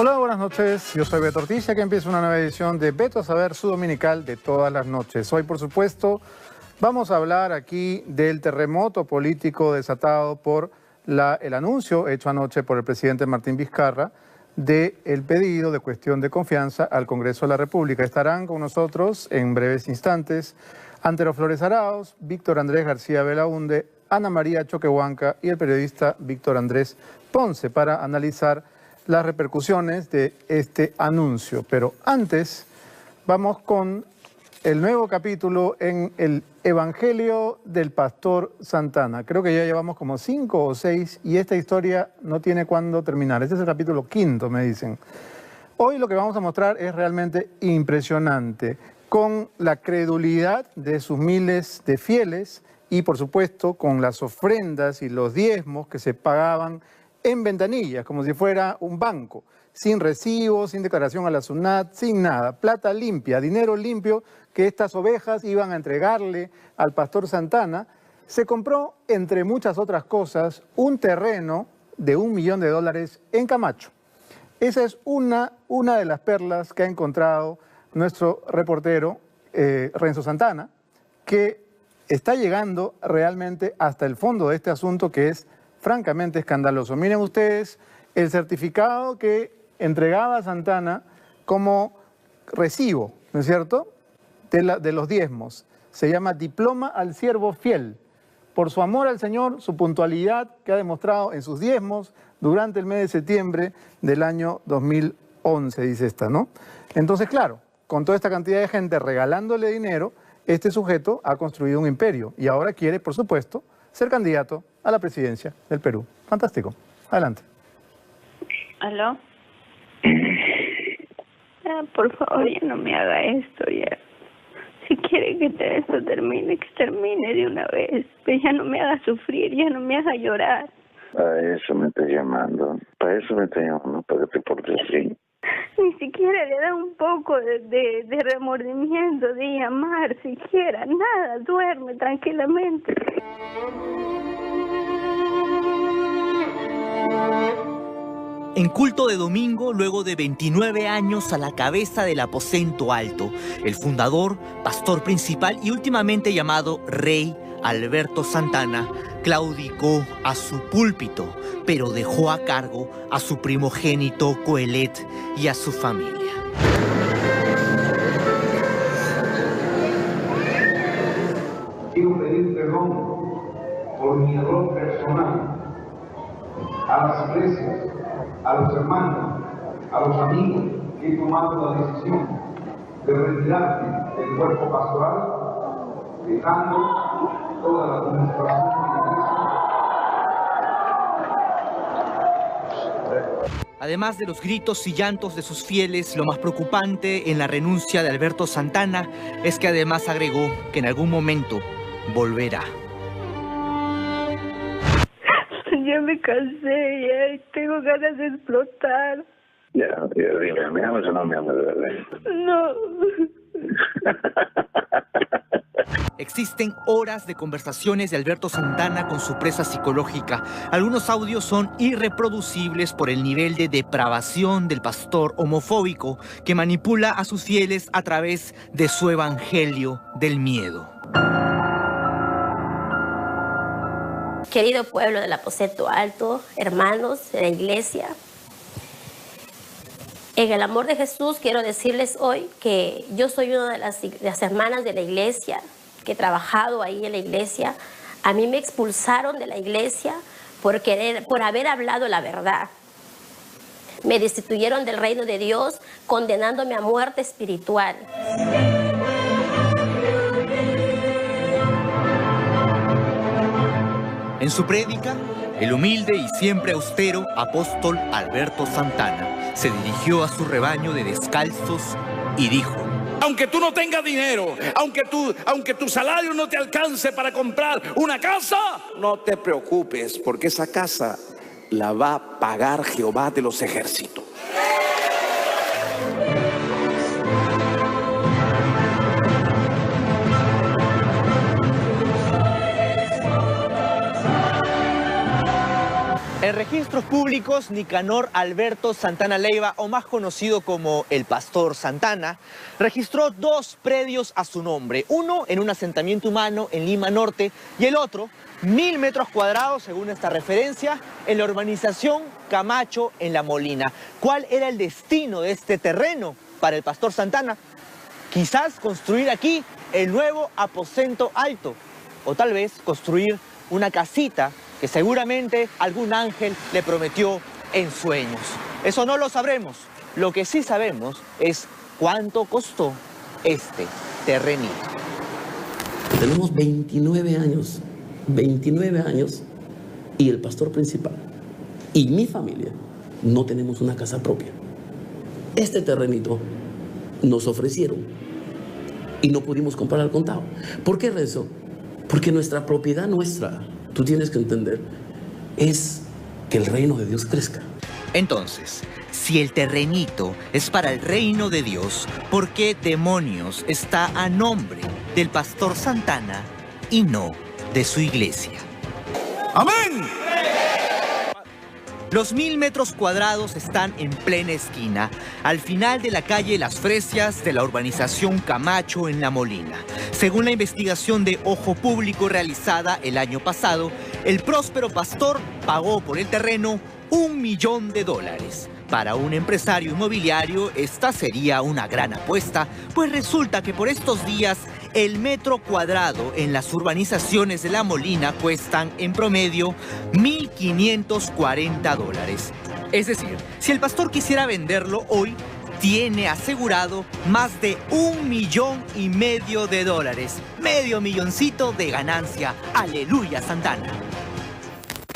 Hola, buenas noches. Yo soy Beto Ortiz, que empieza una nueva edición de Beto a Saber, su dominical de todas las noches. Hoy, por supuesto, vamos a hablar aquí del terremoto político desatado por el anuncio hecho anoche por el presidente Martín Vizcarra del pedido de cuestión de confianza al Congreso de la República. Estarán con nosotros en breves instantes Antero Flores Arauz, Víctor Andrés García Belaunde, Ana María Choquehuanca y el periodista Víctor Andrés Ponce para analizar las repercusiones de este anuncio. Pero antes vamos con el nuevo capítulo en el Evangelio del Pastor Santana. Creo que ya llevamos como 5 o 6 y esta historia no tiene cuándo terminar. Este es el capítulo 5, me dicen. Hoy lo que vamos a mostrar es realmente impresionante, con la credulidad de sus miles de fieles y, por supuesto, con las ofrendas y los diezmos que se pagaban en ventanillas, como si fuera un banco, sin recibo, sin declaración a la SUNAT, sin nada, plata limpia, dinero limpio que estas ovejas iban a entregarle al Pastor Santana. Se compró, entre muchas otras cosas, un terreno de $1 millón en Camacho. Esa es una de las perlas que ha encontrado nuestro reportero Renzo Santana, que está llegando realmente hasta el fondo de este asunto, que es francamente escandaloso. Miren ustedes el certificado que entregaba Santana como recibo, ¿no es cierto?, de los diezmos. Se llama Diploma al Siervo Fiel, por su amor al Señor, su puntualidad que ha demostrado en sus diezmos durante el mes de septiembre del año 2011, dice esta, ¿no? Entonces, claro, con toda esta cantidad de gente regalándole dinero, este sujeto ha construido un imperio y ahora quiere, por supuesto, ser candidato a la presidencia del Perú. Fantástico. Adelante. ¿Aló? Por favor, ya no me haga esto, ya. Si quiere que esto termine, que termine de una vez. Pero ya no me haga sufrir, ya no me haga llorar. Para eso me está llamando. Para eso me está llamando, para que te portes así. Ni siquiera le da un poco de remordimiento, de llamar, siquiera, nada, duerme tranquilamente. En culto de domingo, luego de 29 años a la cabeza del aposento alto, el fundador, pastor principal y últimamente llamado Rey Alberto Santana, claudicó a su púlpito, pero dejó a cargo a su primogénito Coelet y a su familia. Quiero pedir perdón por mi error personal a las iglesias, a los hermanos, a los amigos que he tomado la decisión de retirarme del cuerpo pastoral, dejando toda la administración de la iglesia. Además de los gritos y llantos de sus fieles, lo más preocupante en la renuncia de Alberto Santana es que además agregó que en algún momento volverá. Ya me cansé, ya tengo ganas de explotar. Ya, dime, ¿me amas o no me amas de verdad? No. Existen horas de conversaciones de Alberto Santana con su presa psicológica. Algunos audios son irreproducibles por el nivel de depravación del pastor homofóbico que manipula a sus fieles a través de su evangelio del miedo. Querido pueblo del Aposento Alto, hermanos de la iglesia, en el amor de Jesús quiero decirles hoy que yo soy una de las hermanas de la iglesia, que he trabajado ahí en la iglesia. A mí me expulsaron de la iglesia por haber hablado la verdad. Me destituyeron del reino de Dios, condenándome a muerte espiritual. En su prédica, el humilde y siempre austero apóstol Alberto Santana se dirigió a su rebaño de descalzos y dijo: aunque tú no tengas dinero, aunque tu salario no te alcance para comprar una casa, no te preocupes, porque esa casa la va a pagar Jehová de los ejércitos. En registros públicos, Nicanor Alberto Santana Leiva, o más conocido como el Pastor Santana, registró 2 predios a su nombre. Uno en un asentamiento humano en Lima Norte y el otro, 1000 metros cuadrados, según esta referencia, en la urbanización Camacho en La Molina. ¿Cuál era el destino de este terreno para el Pastor Santana? Quizás construir aquí el nuevo aposento alto, o tal vez construir una casita que seguramente algún ángel le prometió en sueños. Eso no lo sabremos. Lo que sí sabemos es cuánto costó este terrenito. Tenemos 29 años y el pastor principal y mi familia no tenemos una casa propia. Este terrenito nos ofrecieron y no pudimos comprar al contado. ¿Por qué, Renzo? Porque nuestra propiedad tú tienes que entender, es que el reino de Dios crezca. Entonces, si el terrenito es para el reino de Dios, ¿por qué demonios está a nombre del Pastor Santana y no de su iglesia? ¡Amén! Los 1000 metros cuadrados están en plena esquina, al final de la calle Las Fresias de la urbanización Camacho en La Molina. Según la investigación de Ojo Público realizada el año pasado, el próspero pastor pagó por el terreno $1 millón. Para un empresario inmobiliario, esta sería una gran apuesta, pues resulta que por estos días el metro cuadrado en las urbanizaciones de La Molina cuestan en promedio $1.540. Es decir, si el pastor quisiera venderlo hoy, tiene asegurado más de $1,5 millones. Medio milloncito de ganancia. ¡Aleluya, Santana!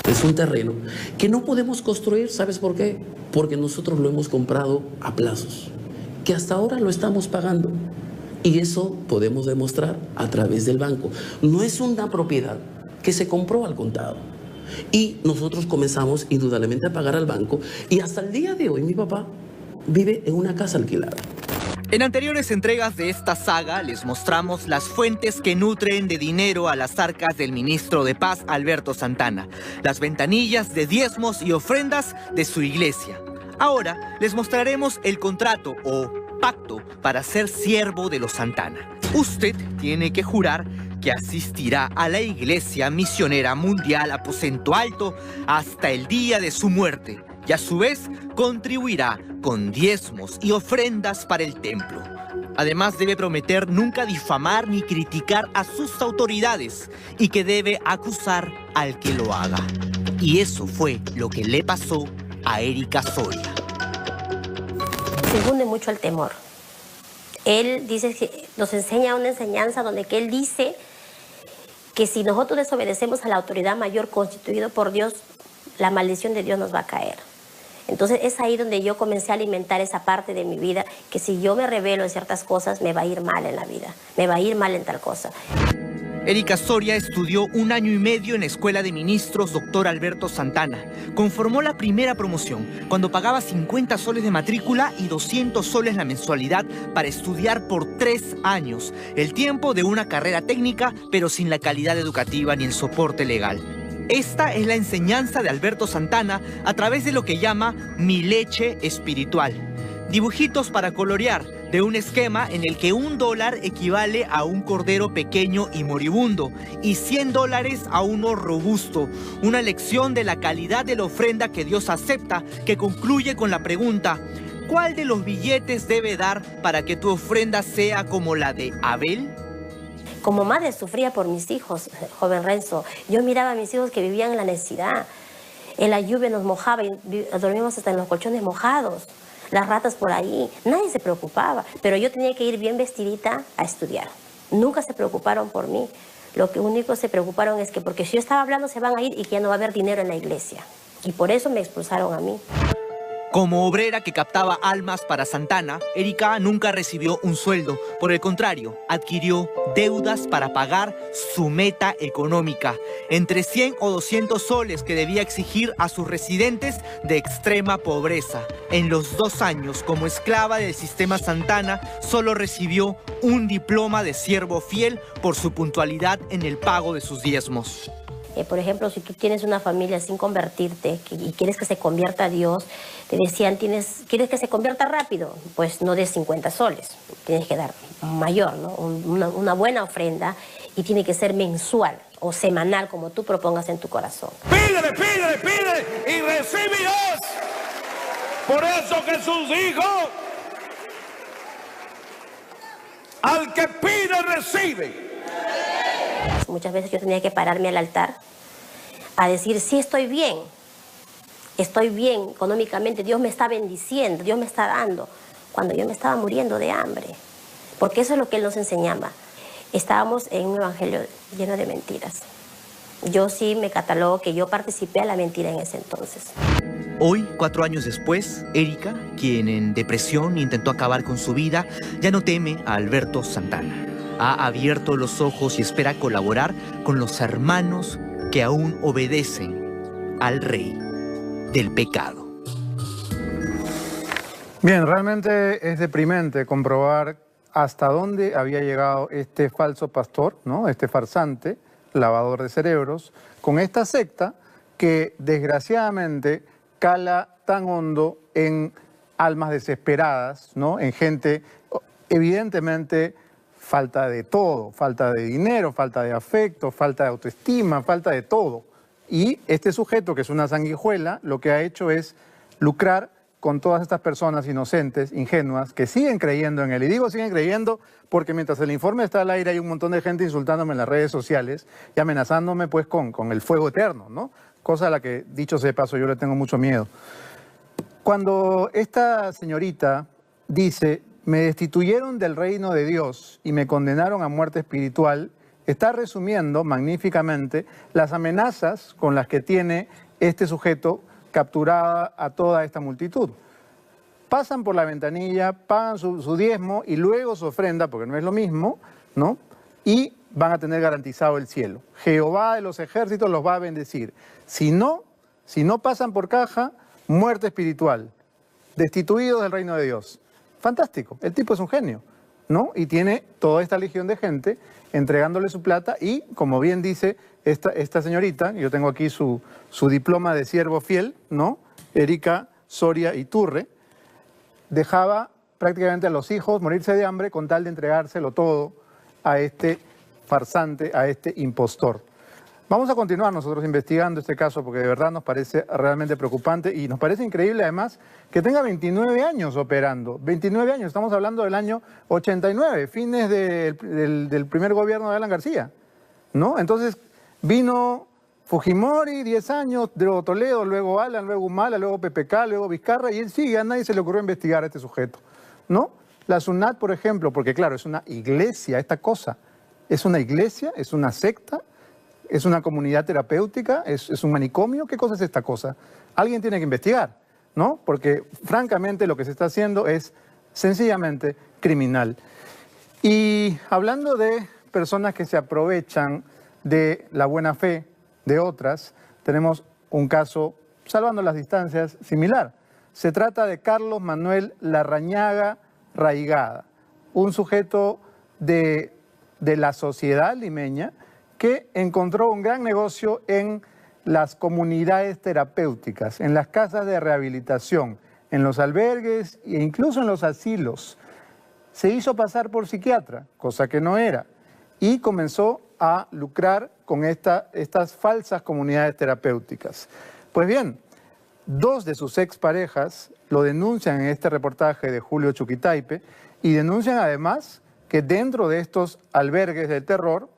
Es un terreno que no podemos construir, ¿sabes por qué? Porque nosotros lo hemos comprado a plazos, que hasta ahora lo estamos pagando. Y eso podemos demostrar a través del banco. No es una propiedad que se compró al contado. Y nosotros comenzamos indudablemente a pagar al banco y hasta el día de hoy mi papá vive en una casa alquilada. En anteriores entregas de esta saga les mostramos las fuentes que nutren de dinero a las arcas del ministro de Paz, Alberto Santana, las ventanillas de diezmos y ofrendas de su iglesia. Ahora les mostraremos el contrato o pacto para ser siervo de los Santana. Usted tiene que jurar que asistirá a la Iglesia Misionera Mundial Aposento Alto hasta el día de su muerte y a su vez contribuirá con diezmos y ofrendas para el templo. Además debe prometer nunca difamar ni criticar a sus autoridades y que debe acusar al que lo haga. Y eso fue lo que le pasó a Erika Soria. Se hunde mucho el temor. Él dice que nos enseña una enseñanza donde que él dice que si nosotros desobedecemos a la autoridad mayor constituido por Dios, la maldición de Dios nos va a caer. Entonces es ahí donde yo comencé a alimentar esa parte de mi vida, que si yo me rebelo en ciertas cosas, me va a ir mal en la vida, me va a ir mal en tal cosa. Erika Soria estudió 1 año y medio en la Escuela de Ministros Dr. Alberto Santana. Conformó la primera promoción cuando pagaba 50 soles de matrícula y 200 soles la mensualidad para estudiar por 3 años. El tiempo de una carrera técnica, pero sin la calidad educativa ni el soporte legal. Esta es la enseñanza de Alberto Santana a través de lo que llama Mi Leche Espiritual. Dibujitos para colorear de un esquema en el que $1 equivale a un cordero pequeño y moribundo y $100 a uno robusto. Una lección de la calidad de la ofrenda que Dios acepta, que concluye con la pregunta: ¿cuál de los billetes debe dar para que tu ofrenda sea como la de Abel? Como madre sufría por mis hijos, joven Renzo. Yo miraba a mis hijos que vivían en la necesidad. En la lluvia nos mojaba y dormíamos hasta en los colchones mojados. Las ratas por ahí. Nadie se preocupaba. Pero yo tenía que ir bien vestidita a estudiar. Nunca se preocuparon por mí. Lo que único se preocuparon es que porque si yo estaba hablando se van a ir y que ya no va a haber dinero en la iglesia. Y por eso me expulsaron a mí. Como obrera que captaba almas para Santana, Erika nunca recibió un sueldo. Por el contrario, adquirió deudas para pagar su meta económica, entre 100 o 200 soles que debía exigir a sus residentes de extrema pobreza. En los 2 años como esclava del sistema Santana, solo recibió un diploma de siervo fiel por su puntualidad en el pago de sus diezmos. Por ejemplo, si tú tienes una familia sin convertirte y quieres que se convierta a Dios, te decían, ¿quieres que se convierta rápido? Pues no des 50 soles, tienes que dar mayor, ¿no? Una buena ofrenda, y tiene que ser mensual o semanal, como tú propongas en tu corazón. Pídele, pídele, pídele y recibirás. Por eso Jesús dijo, al que pide, recibe. Muchas veces yo tenía que pararme al altar a decir, sí, estoy bien económicamente, Dios me está bendiciendo, Dios me está dando, cuando yo me estaba muriendo de hambre, porque eso es lo que Él nos enseñaba. Estábamos en un evangelio lleno de mentiras. Yo sí me catalogo que yo participé a la mentira en ese entonces. Hoy, 4 años después, Erika, quien en depresión intentó acabar con su vida, ya no teme a Alberto Santana. Ha abierto los ojos y espera colaborar con los hermanos que aún obedecen al rey del pecado. Bien, realmente es deprimente comprobar hasta dónde había llegado este falso pastor, ¿no? Este farsante, lavador de cerebros, con esta secta que desgraciadamente cala tan hondo en almas desesperadas, ¿no? En gente evidentemente falta de todo, falta de dinero, falta de afecto, falta de autoestima, falta de todo. Y este sujeto, que es una sanguijuela, lo que ha hecho es lucrar con todas estas personas inocentes, ingenuas, que siguen creyendo en él. Y digo siguen creyendo porque mientras el informe está al aire hay un montón de gente insultándome en las redes sociales y amenazándome pues con el fuego eterno, ¿no? Cosa a la que, dicho sea de paso, yo le tengo mucho miedo. Cuando esta señorita dice, me destituyeron del reino de Dios y me condenaron a muerte espiritual, está resumiendo magníficamente las amenazas con las que tiene este sujeto capturada a toda esta multitud. Pasan por la ventanilla, pagan su diezmo y luego su ofrenda, porque no es lo mismo, ¿no? Y van a tener garantizado el cielo. Jehová de los ejércitos los va a bendecir. Si no pasan por caja, muerte espiritual, destituidos del reino de Dios. Fantástico, el tipo es un genio, ¿no? Y tiene toda esta legión de gente entregándole su plata y, como bien dice esta señorita, yo tengo aquí su diploma de siervo fiel, ¿no? Erika Soria Iturre, dejaba prácticamente a los hijos morirse de hambre con tal de entregárselo todo a este farsante, a este impostor. Vamos a continuar nosotros investigando este caso porque de verdad nos parece realmente preocupante y nos parece increíble además que tenga 29 años operando. 29 años, estamos hablando del año 89, fines del primer gobierno de Alan García, ¿no? Entonces vino Fujimori, 10 años, luego Toledo, luego Alan, luego Humala, luego PPK, luego Vizcarra y él sigue, a nadie se le ocurrió investigar a este sujeto, ¿no? La SUNAT, por ejemplo, porque claro, es una iglesia esta cosa, es una iglesia, es una secta, es una comunidad terapéutica, es un manicomio. ¿Qué cosa es esta cosa? Alguien tiene que investigar, ¿no? Porque francamente lo que se está haciendo es sencillamente criminal. Y hablando de personas que se aprovechan de la buena fe de otras, tenemos un caso, salvando las distancias, similar. Se trata de Carlos Manuel Larrañaga Raigada, un sujeto de la sociedad limeña que encontró un gran negocio en las comunidades terapéuticas, en las casas de rehabilitación, en los albergues e incluso en los asilos. Se hizo pasar por psiquiatra, cosa que no era, y comenzó a lucrar con estas falsas comunidades terapéuticas. Pues bien, 2 de sus exparejas lo denuncian en este reportaje de Julio Chuquitaipe y denuncian además que dentro de estos albergues del terror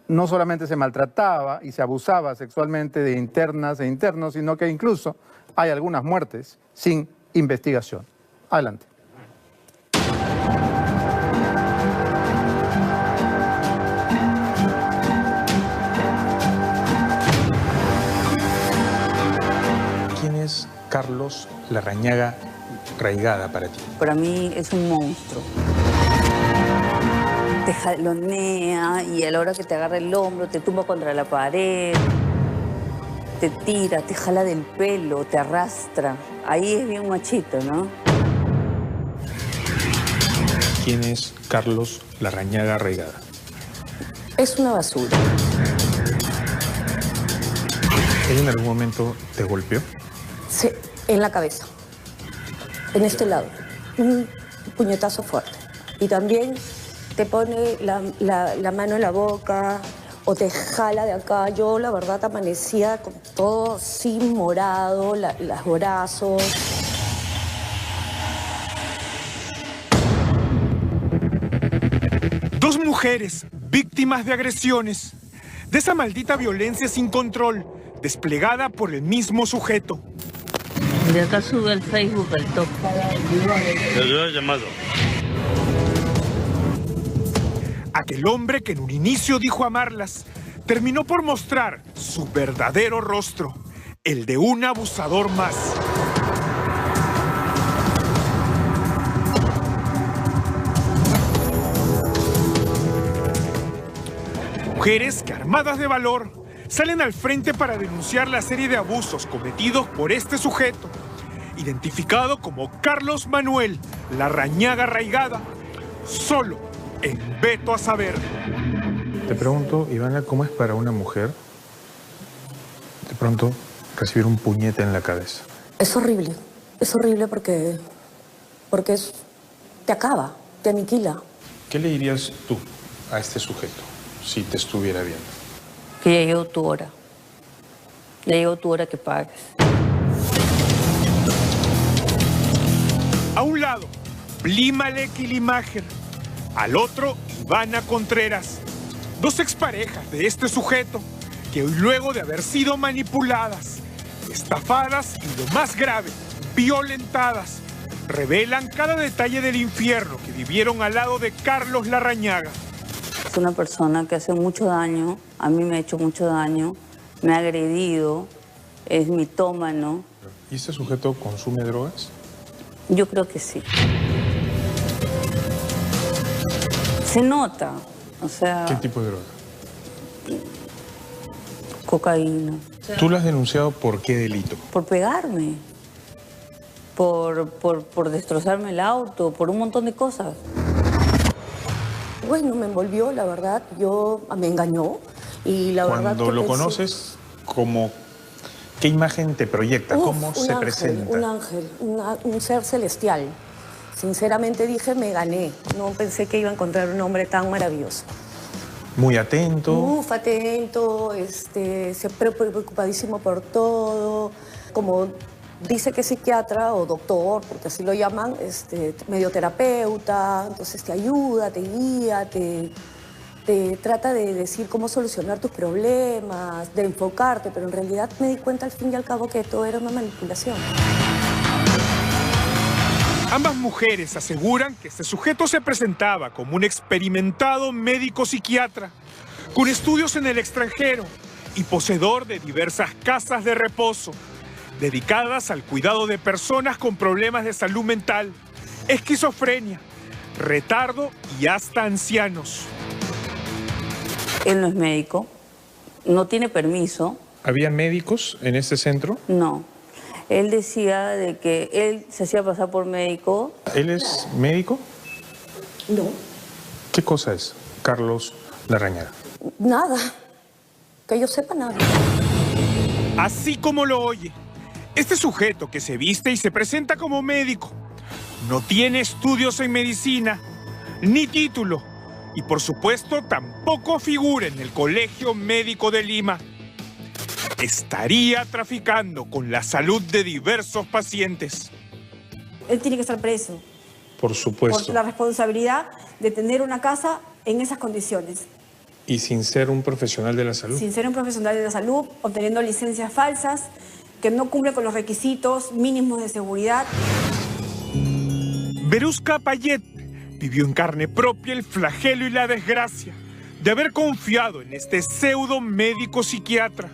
no solamente se maltrataba y se abusaba sexualmente de internas e internos, sino que incluso hay algunas muertes sin investigación. Adelante. ¿Quién es Carlos Larrañaga Raigada para ti? Para mí es un monstruo. Te jalonea y a la hora que te agarra el hombro te tumba contra la pared, te tira, te jala del pelo, te arrastra. Ahí es bien machito, ¿no? ¿Quién es Carlos Larrañaga Raigada? Es una basura. ¿Él en algún momento te golpeó? Sí, en la cabeza, en este lado, un puñetazo fuerte. Y también te pone la mano en la boca o te jala de acá. Yo la verdad amanecía con todo sin morado, los brazos. Dos mujeres víctimas de agresiones, de esa maldita violencia sin control, desplegada por el mismo sujeto. De acá sube al Facebook el top. Llamado. Aquel hombre que en un inicio dijo amarlas, terminó por mostrar su verdadero rostro, el de un abusador más. Mujeres que, armadas de valor, salen al frente para denunciar la serie de abusos cometidos por este sujeto, identificado como Carlos Manuel Larrañaga Raigada, solo en Veto a Saber. Te pregunto, Ivana, ¿cómo es para una mujer de pronto recibir un puñete en la cabeza? Es horrible porque te acaba, te aniquila. ¿Qué le dirías tú a este sujeto si te estuviera viendo? Que ya llegó tu hora. Ya llegó tu hora que pagues. A un lado, Blimalek y Limager. Al otro, Ivana Contreras. Dos exparejas de este sujeto que hoy, luego de haber sido manipuladas, estafadas y, lo más grave, violentadas, revelan cada detalle del infierno que vivieron al lado de Carlos Larrañaga. Es una persona que hace mucho daño, a mí me ha hecho mucho daño, me ha agredido, es mitómano. ¿Y este sujeto consume drogas? Yo creo que sí. Se nota, o sea... ¿Qué tipo de droga? Cocaína. ¿Tú lo has denunciado por qué delito? Por pegarme, por destrozarme el auto, por un montón de cosas. Bueno, me envolvió, la verdad, me engañó y la verdad... Cuando lo conoces, ¿qué imagen te proyecta? ¿Cómo se presenta? Un ángel, un ser celestial. Sinceramente dije, me gané. No pensé que iba a encontrar un hombre tan maravilloso. Muy atento. Atento, siempre preocupadísimo por todo. Como dice que es psiquiatra o doctor, porque así lo llaman, medio terapeuta, entonces te ayuda, te guía, te trata de decir cómo solucionar tus problemas, de enfocarte, pero en realidad me di cuenta al fin y al cabo que todo era una manipulación. Ambas mujeres aseguran que este sujeto se presentaba como un experimentado médico psiquiatra, con estudios en el extranjero y poseedor de diversas casas de reposo, dedicadas al cuidado de personas con problemas de salud mental, esquizofrenia, retardo y hasta ancianos. Él no es médico, no tiene permiso. ¿Había médicos en este centro? No. Él decía de que él se hacía pasar por médico. ¿Él es médico? No. ¿Qué cosa es Carlos Larrañaga? Nada. Que yo sepa nada. Así como lo oye, este sujeto que se viste y se presenta como médico no tiene estudios en medicina, ni título, y por supuesto tampoco figura en el Colegio Médico de Lima. Estaría traficando con la salud de diversos pacientes. Él tiene que estar preso. Por supuesto. Por la responsabilidad de tener una casa en esas condiciones. Y sin ser un profesional de la salud. Sin ser un profesional de la salud, obteniendo licencias falsas, que no cumple con los requisitos mínimos de seguridad. Verusca Payet vivió en carne propia el flagelo y la desgracia de haber confiado en este pseudo médico psiquiatra.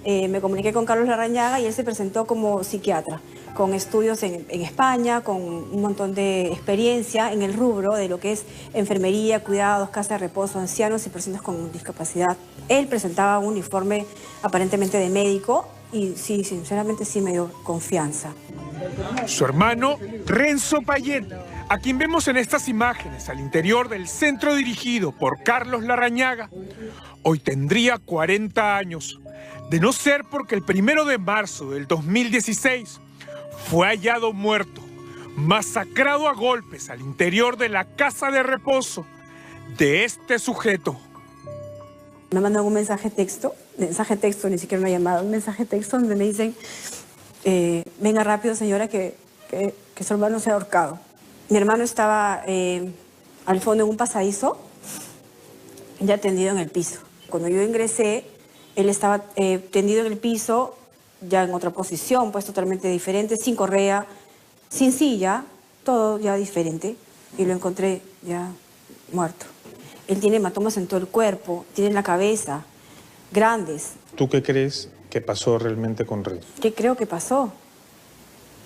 Me comuniqué con Carlos Larrañaga y él se presentó como psiquiatra, con estudios en España, con un montón de experiencia en el rubro de lo que es enfermería, cuidados, casa de reposo, ancianos y personas con discapacidad. Él presentaba un uniforme aparentemente de médico y sí, sinceramente sí me dio confianza. Su hermano, Renzo Payet, a quien vemos en estas imágenes al interior del centro dirigido por Carlos Larrañaga, hoy tendría 40 años, de no ser porque el 1 de marzo del 2016 fue hallado muerto, masacrado a golpes al interior de la casa de reposo de este sujeto. Me mandan un mensaje texto, ni siquiera una llamada, un mensaje texto donde me dicen, venga rápido señora que su hermano se ha ahorcado. Mi hermano estaba al fondo en un pasadizo, ya tendido en el piso. Cuando yo ingresé, él estaba tendido en el piso, ya en otra posición, pues totalmente diferente, sin correa, sin silla, todo ya diferente. Y lo encontré ya muerto. Él tiene hematomas en todo el cuerpo, tiene en la cabeza, grandes. ¿Tú qué crees que pasó realmente con Renzo? ¿Qué creo que pasó?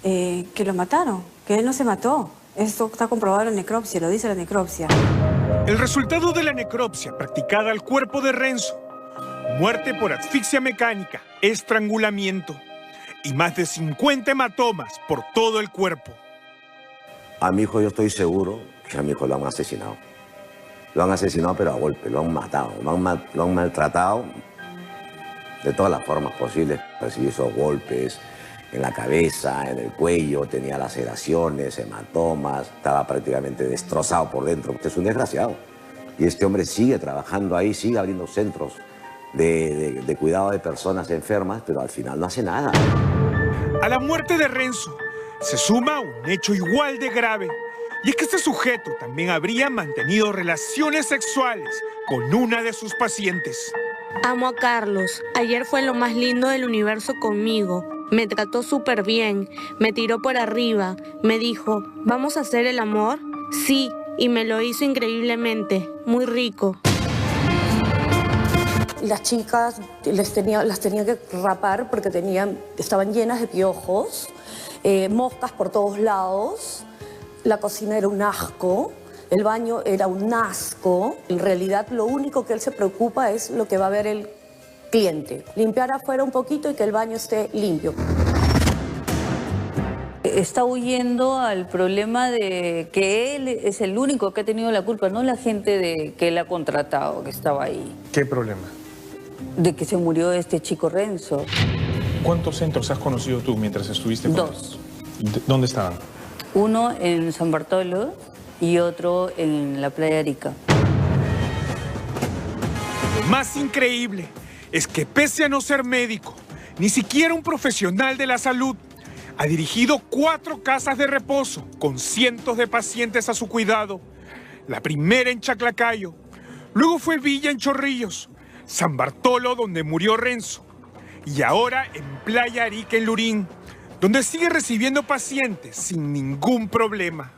Que lo mataron, que él no se mató. Esto está comprobado en la necropsia, lo dice la necropsia. El resultado de la necropsia practicada al cuerpo de Renzo: muerte por asfixia mecánica, estrangulamiento y más de 50 hematomas por todo el cuerpo. A mi hijo yo estoy seguro que a mi hijo lo han asesinado. Lo han asesinado pero a golpe, lo han matado, lo han maltratado de todas las formas posibles. Recibió esos golpes en la cabeza, en el cuello, tenía laceraciones, hematomas, estaba prácticamente destrozado por dentro. Este es un desgraciado. Y este hombre sigue trabajando ahí, sigue abriendo centros de cuidado de personas enfermas, pero al final no hace nada. A la muerte de Renzo se suma un hecho igual de grave. Y es que este sujeto también habría mantenido relaciones sexuales con una de sus pacientes. Amo a Carlos. Ayer fue lo más lindo del universo conmigo. Me trató súper bien. Me tiró por arriba. Me dijo, ¿vamos a hacer el amor? Sí, y me lo hizo increíblemente. Muy rico. Las chicas las tenía que rapar porque estaban llenas de piojos, moscas por todos lados. La cocina era un asco, el baño era un asco. En realidad lo único que él se preocupa es lo que va a ver el cliente. Limpiar afuera un poquito y que el baño esté limpio. Está huyendo al problema de que él es el único que ha tenido la culpa, no la gente que él ha contratado, que estaba ahí. ¿Qué problema? De que se murió este chico Renzo. ¿Cuántos centros has conocido tú mientras estuviste con él? 2. ¿Dónde estaban? Uno en San Bartolo y otro en la playa Arica. Lo más increíble es que pese a no ser médico, ni siquiera un profesional de la salud, ha dirigido 4 casas de reposo con cientos de pacientes a su cuidado. La primera en Chaclacayo, luego fue Villa en Chorrillos, San Bartolo donde murió Renzo y ahora en Playa Arica en Lurín, donde sigue recibiendo pacientes sin ningún problema.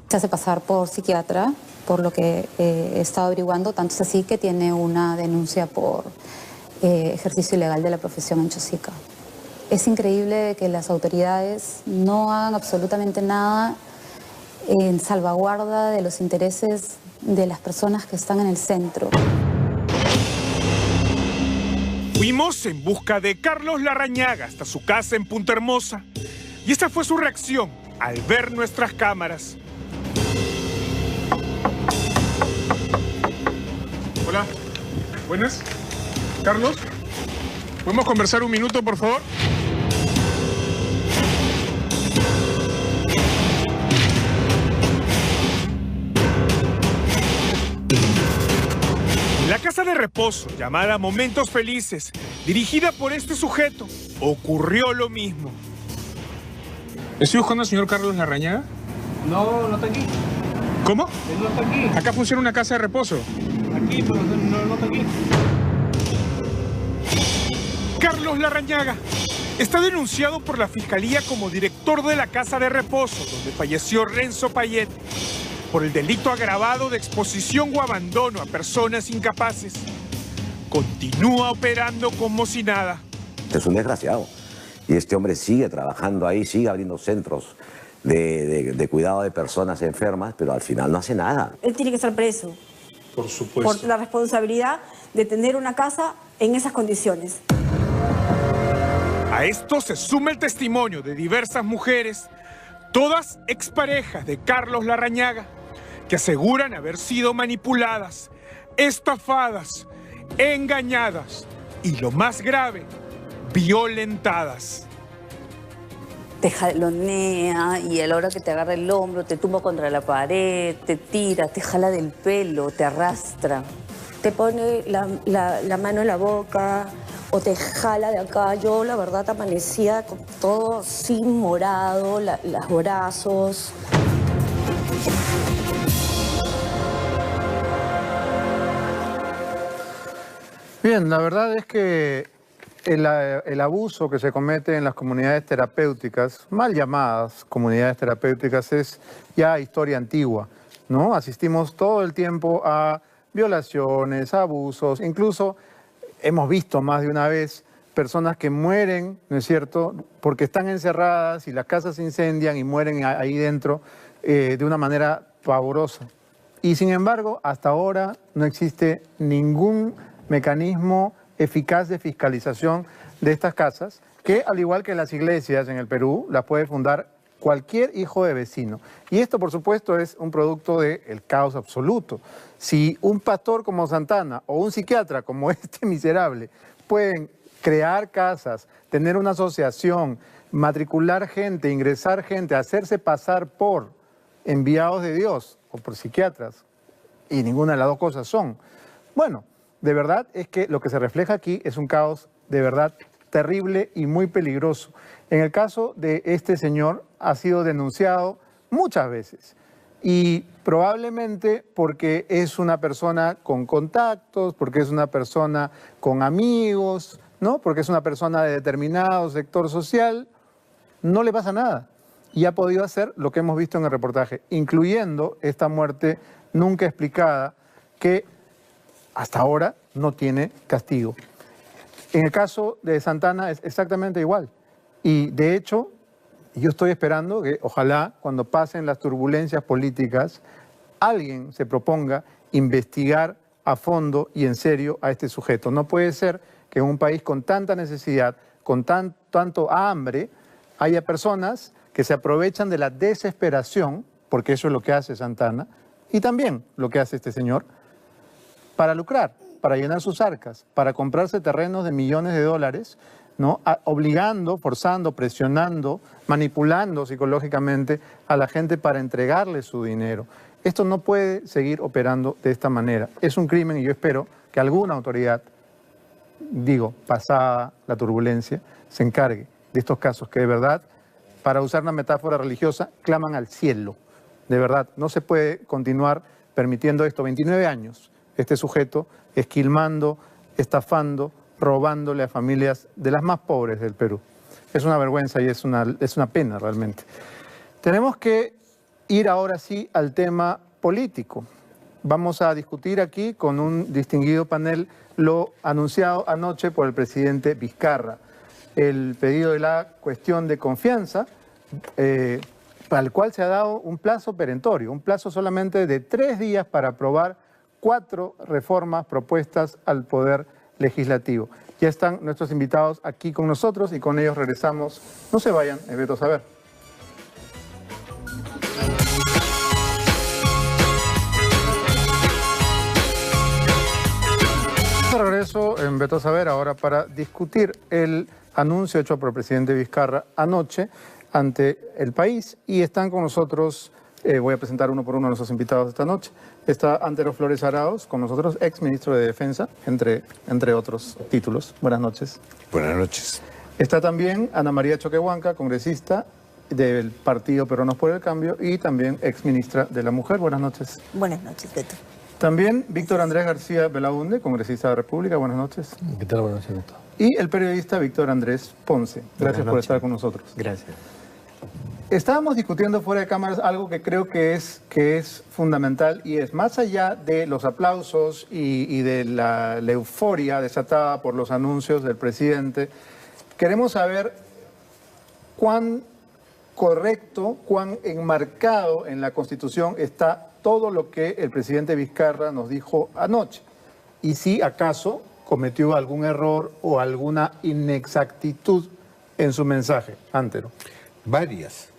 Se hace pasar por psiquiatra, por lo que he estado averiguando, tanto es así que tiene una denuncia por ejercicio ilegal de la profesión en Chosica. Es increíble que las autoridades no hagan absolutamente nada en salvaguarda de los intereses de las personas que están en el centro. Fuimos en busca de Carlos Larrañaga hasta su casa en Punta Hermosa y esta fue su reacción al ver nuestras cámaras. Hola, buenas. Carlos, ¿podemos conversar un minuto, por favor? En la casa de reposo, llamada Momentos Felices, dirigida por este sujeto, ocurrió lo mismo. ¿Estoy buscando al señor Carlos Larrañaga? No, no está aquí. ¿Cómo? Él no está aquí. Acá funciona una casa de reposo. Aquí, pero no está aquí. Carlos Larrañaga está denunciado por la Fiscalía como director de la casa de reposo donde falleció Renzo Payet por el delito agravado de exposición o abandono a personas incapaces. Continúa operando como si nada. Este es un desgraciado. Y este hombre sigue trabajando ahí, sigue abriendo centros de cuidado de personas enfermas, pero al final no hace nada. Él tiene que estar preso. Por supuesto. Por la responsabilidad de tener una casa en esas condiciones. A esto se suma el testimonio de diversas mujeres, todas exparejas de Carlos Larrañaga, que aseguran haber sido manipuladas, estafadas, engañadas y lo más grave, violentadas. Te jalonea y a la hora que te agarra el hombro, te tumba contra la pared, te tira, te jala del pelo, te arrastra. Te pone la mano en la boca o te jala de acá. Yo, la verdad, amanecía con todo así morado, los brazos. Bien, la verdad es que el abuso que se comete en las comunidades terapéuticas, mal llamadas comunidades terapéuticas, es ya historia antigua, ¿no? Asistimos todo el tiempo a violaciones, abusos, incluso hemos visto más de una vez personas que mueren, ¿no es cierto?, porque están encerradas y las casas se incendian y mueren ahí dentro de una manera pavorosa. Y sin embargo, hasta ahora no existe ningún mecanismo eficaz de fiscalización de estas casas, que al igual que las iglesias en el Perú, las puede fundar cualquier hijo de vecino. Y esto, por supuesto, es un producto del caos absoluto. Si un pastor como Santana o un psiquiatra como este miserable pueden crear casas, tener una asociación, matricular gente, ingresar gente, hacerse pasar por enviados de Dios o por psiquiatras, y ninguna de las dos cosas son, bueno, de verdad es que lo que se refleja aquí es un caos de verdad terrible y muy peligroso. En el caso de este señor ha sido denunciado muchas veces y probablemente porque es una persona con contactos, porque es una persona con amigos, ¿no? Porque es una persona de determinado sector social, no le pasa nada. Y ha podido hacer lo que hemos visto en el reportaje, incluyendo esta muerte nunca explicada que hasta ahora no tiene castigo. En el caso de Santana es exactamente igual. Y de hecho, yo estoy esperando que ojalá cuando pasen las turbulencias políticas, alguien se proponga investigar a fondo y en serio a este sujeto. No puede ser que en un país con tanta necesidad, con tanto hambre, haya personas que se aprovechan de la desesperación, porque eso es lo que hace Santana, y también lo que hace este señor, para lucrar, para llenar sus arcas, para comprarse terrenos de millones de dólares, ¿no? Obligando, forzando, presionando, manipulando psicológicamente a la gente para entregarle su dinero. Esto no puede seguir operando de esta manera. Es un crimen y yo espero que alguna autoridad, pasada la turbulencia, se encargue de estos casos que de verdad, para usar una metáfora religiosa, claman al cielo. De verdad, no se puede continuar permitiendo esto. 29 años, este sujeto esquilmando, estafando, robándole a familias de las más pobres del Perú. Es una vergüenza y es una pena realmente. Tenemos que ir ahora sí al tema político. Vamos a discutir aquí con un distinguido panel lo anunciado anoche por el presidente Vizcarra. El pedido de la cuestión de confianza, para el cual se ha dado un plazo perentorio, un plazo solamente de 3 días para aprobar 4 reformas propuestas al Poder Legislativo. Ya están nuestros invitados aquí con nosotros y con ellos regresamos. No se vayan, es Beto Saber. De regreso en Beto Saber ahora para discutir el anuncio hecho por el presidente Vizcarra anoche ante el país, y están con nosotros, voy a presentar uno por uno a nuestros invitados esta noche. Está Antero Flores Arauz con nosotros, ex ministro de Defensa, entre otros títulos. Buenas noches. Buenas noches. Está también Ana María Choquehuanca, congresista del Partido Peruanos por el Cambio y también ex ministra de la Mujer. Buenas noches. Buenas noches, Beto. También Víctor Andrés García Belaunde, congresista de la República. Buenas noches. ¿Qué tal? Buenas noches, Beto. Y el periodista Víctor Andrés Ponce. Gracias por estar con nosotros. Gracias. Estábamos discutiendo fuera de cámaras algo que creo que es fundamental, y es, más allá de los aplausos y de la euforia desatada por los anuncios del presidente, queremos saber cuán correcto, cuán enmarcado en la Constitución está todo lo que el presidente Vizcarra nos dijo anoche, y si acaso cometió algún error o alguna inexactitud en su mensaje. Antero. Varias.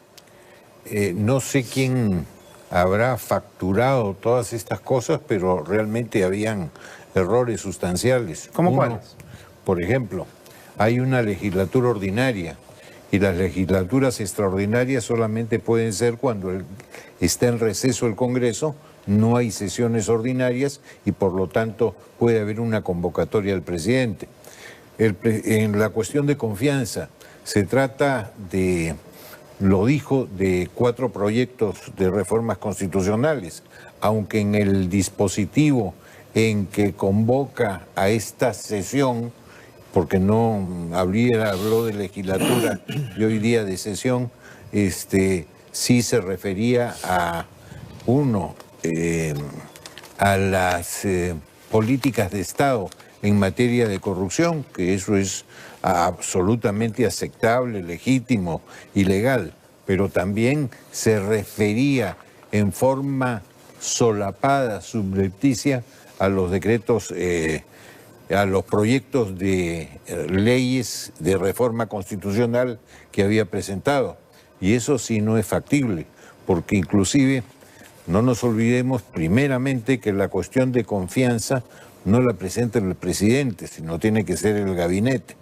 No sé quién habrá facturado todas estas cosas, pero realmente habían errores sustanciales. ¿Cómo cuáles? Por ejemplo, hay una legislatura ordinaria y las legislaturas extraordinarias solamente pueden ser cuando está en receso el Congreso, no hay sesiones ordinarias y por lo tanto puede haber una convocatoria del presidente. En la cuestión de confianza, se trata de, lo dijo, de 4 proyectos de reformas constitucionales, aunque en el dispositivo en que convoca a esta sesión, porque no habló de legislatura y hoy día de sesión, sí se refería a, a las políticas de Estado en materia de corrupción, que eso es absolutamente aceptable, legítimo y legal, pero también se refería en forma solapada, subrepticia, a los decretos, a los proyectos de leyes de reforma constitucional que había presentado. Y eso sí no es factible, porque inclusive no nos olvidemos primeramente que la cuestión de confianza no la presenta el presidente, sino tiene que ser el gabinete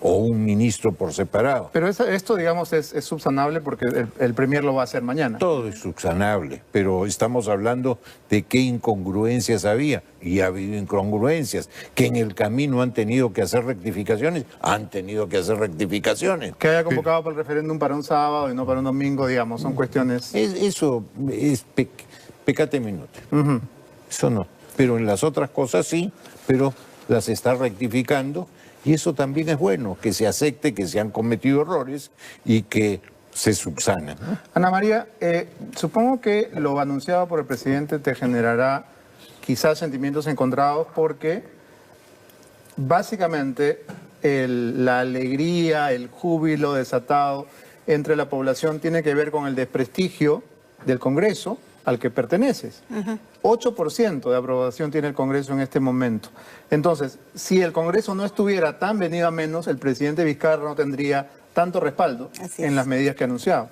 o un ministro por separado. Pero esto, digamos, es subsanable porque el Premier lo va a hacer mañana. Todo es subsanable, pero estamos hablando de qué incongruencias había, y ha habido incongruencias, que en el camino han tenido que hacer rectificaciones, Que haya convocado para el referéndum para un sábado y no para un domingo, digamos, son cuestiones... Eso es pecate minute. Eso no. Pero en las otras cosas sí, pero las está rectificando. Y eso también es bueno, que se acepte que se han cometido errores y que se subsanan. Ana María, supongo que lo anunciado por el presidente te generará quizás sentimientos encontrados porque básicamente la alegría, el júbilo desatado entre la población tiene que ver con el desprestigio del Congreso al que perteneces. 8% de aprobación tiene el Congreso en este momento. Entonces, si el Congreso no estuviera tan venido a menos, el presidente Vizcarra no tendría tanto respaldo en las medidas que ha anunciado.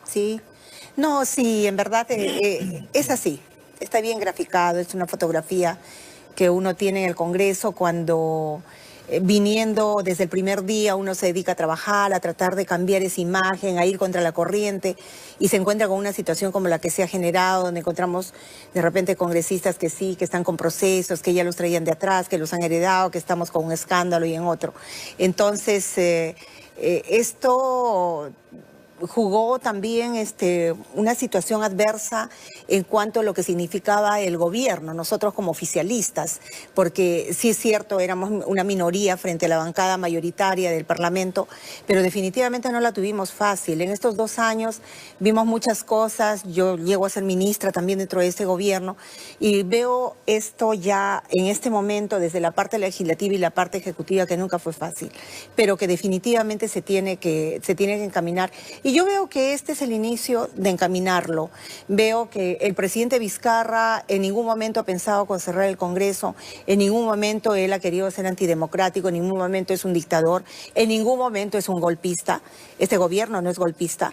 Sí. No, sí, en verdad es así. Está bien graficado, es una fotografía que uno tiene en el Congreso cuando... viniendo desde el primer día uno se dedica a trabajar, a tratar de cambiar esa imagen, a ir contra la corriente y se encuentra con una situación como la que se ha generado, donde encontramos de repente congresistas que sí, que están con procesos, que ya los traían de atrás, que los han heredado, que estamos con un escándalo y en otro. Entonces, esto jugó también una situación adversa en cuanto a lo que significaba el gobierno, nosotros como oficialistas, porque sí es cierto, éramos una minoría frente a la bancada mayoritaria del Parlamento, pero definitivamente no la tuvimos fácil. En estos 2 años vimos muchas cosas, yo llego a ser ministra también dentro de este gobierno y veo esto ya en este momento desde la parte legislativa y la parte ejecutiva que nunca fue fácil, pero que definitivamente se tiene que encaminar. Y yo veo que este es el inicio de encaminarlo. Veo que el presidente Vizcarra en ningún momento ha pensado con cerrar el Congreso, en ningún momento él ha querido ser antidemocrático, en ningún momento es un dictador, en ningún momento es un golpista. Este gobierno no es golpista.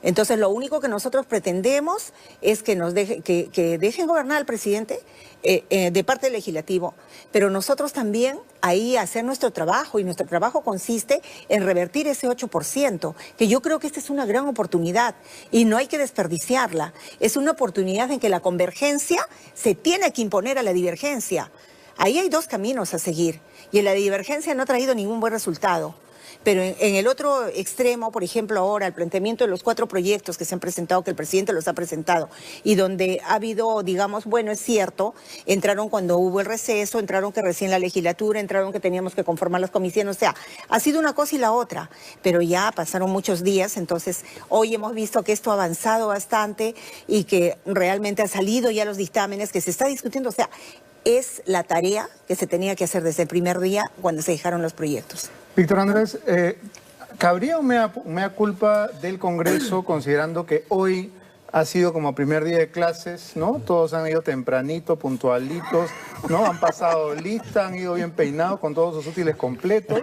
Entonces, lo único que nosotros pretendemos es que nos que dejen gobernar al presidente de parte del legislativo, pero nosotros también ahí hacer nuestro trabajo, y nuestro trabajo consiste en revertir ese 8%, que yo creo que esta es una gran oportunidad y no hay que desperdiciarla. Es una oportunidad en que la convergencia se tiene que imponer a la divergencia. Ahí hay 2 caminos a seguir y en la divergencia no ha traído ningún buen resultado. Pero en el otro extremo, por ejemplo, ahora el planteamiento de los 4 proyectos que se han presentado, que el presidente los ha presentado, y donde ha habido, digamos, bueno, es cierto, entraron cuando hubo el receso, entraron que recién la legislatura, entraron que teníamos que conformar las comisiones, o sea, ha sido una cosa y la otra, pero ya pasaron muchos días, entonces hoy hemos visto que esto ha avanzado bastante y que realmente han salido ya los dictámenes que se está discutiendo, o sea, es la tarea que se tenía que hacer desde el primer día cuando se dejaron los proyectos. Víctor Andrés, ¿cabría un mea culpa del Congreso considerando que hoy ha sido como primer día de clases, ¿no? Todos han ido tempranito, puntualitos, ¿no? Han pasado lista, han ido bien peinados con todos sus útiles completos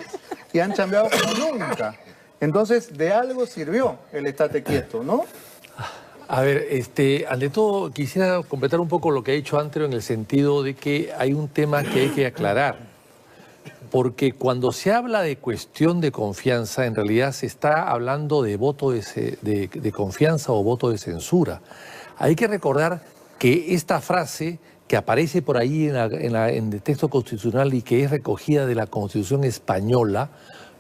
y han chambeado como nunca. Entonces, de algo sirvió el estate quieto, ¿no? A ver, ante todo quisiera completar un poco lo que ha dicho Andrés en el sentido de que hay un tema que hay que aclarar. porque cuando se habla de cuestión de confianza, en realidad se está hablando de voto de confianza o voto de censura. Hay que recordar que esta frase que aparece por ahí en el texto constitucional y que es recogida de la Constitución española,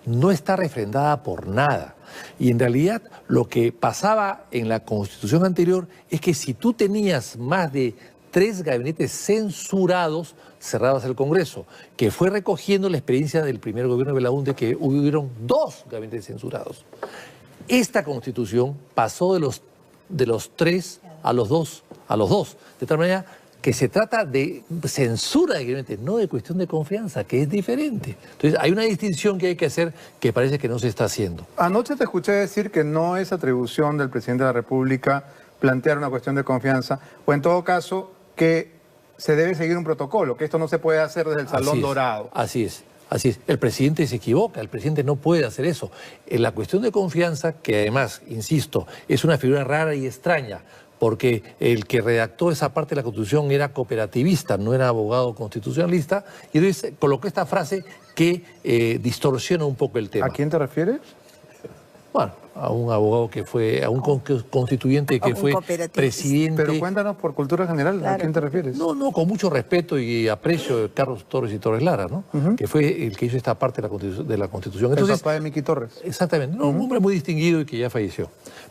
no está refrendada por nada. Y en realidad lo que pasaba en la Constitución anterior es que si tú tenías más de 3 gabinetes censurados, cerrabas el Congreso, que fue recogiendo la experiencia del primer gobierno de Belaúnde, que hubieron 2 gabinetes censurados. Esta Constitución pasó de los 3 a los 2, de tal manera que se trata de censura de gabinetes, no de cuestión de confianza, que es diferente. Entonces hay una distinción que hay que hacer que parece que no se está haciendo. Anoche te escuché decir que no es atribución del presidente de la República plantear una cuestión de confianza, o en todo caso que se debe seguir un protocolo, que esto no se puede hacer desde el Salón Dorado. Así es. Así es, el presidente se equivoca, el presidente no puede hacer eso. En la cuestión de confianza, que además, insisto, es una figura rara y extraña, porque el que redactó esa parte de la Constitución era cooperativista, no era abogado constitucionalista, y entonces colocó esta frase que distorsiona un poco el tema. ¿A quién te refieres? Bueno, a un abogado que fue, a un constituyente que fue presidente. Pero cuéntanos por cultura general, ¿a quién te refieres? No, con mucho respeto y aprecio de Carlos Torres y Torres Lara, ¿no? Que fue el que hizo esta parte de la Constitución. Entonces, el papá de Miki Torres. Exactamente, un hombre muy distinguido y que ya falleció.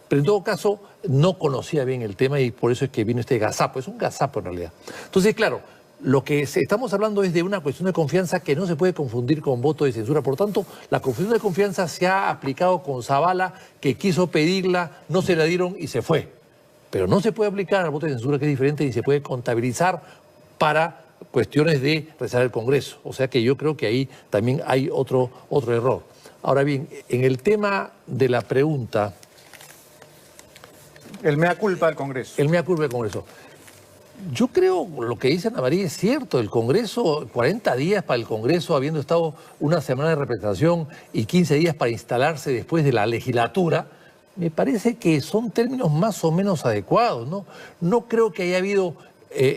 Pero en todo caso, no conocía bien el tema y por eso es que vino este gazapo. Es un gazapo en realidad. Entonces, claro, lo que estamos hablando es de una cuestión de confianza que no se puede confundir con voto de censura. Por tanto, la confusión de confianza se ha aplicado con Zavala, que quiso pedirla, no se la dieron y se fue. Pero no se puede aplicar al voto de censura, que es diferente, y se puede contabilizar para cuestiones de rezar el Congreso. O sea que yo creo que ahí también hay otro error. Ahora bien, en el tema de la pregunta... El mea culpa del Congreso. El mea culpa del Congreso. Yo creo lo que dice Ana María es cierto. El Congreso, 40 días para el Congreso, habiendo estado una semana de representación y 15 días para instalarse después de la legislatura, me parece que son términos más o menos adecuados, ¿no? No creo que haya habido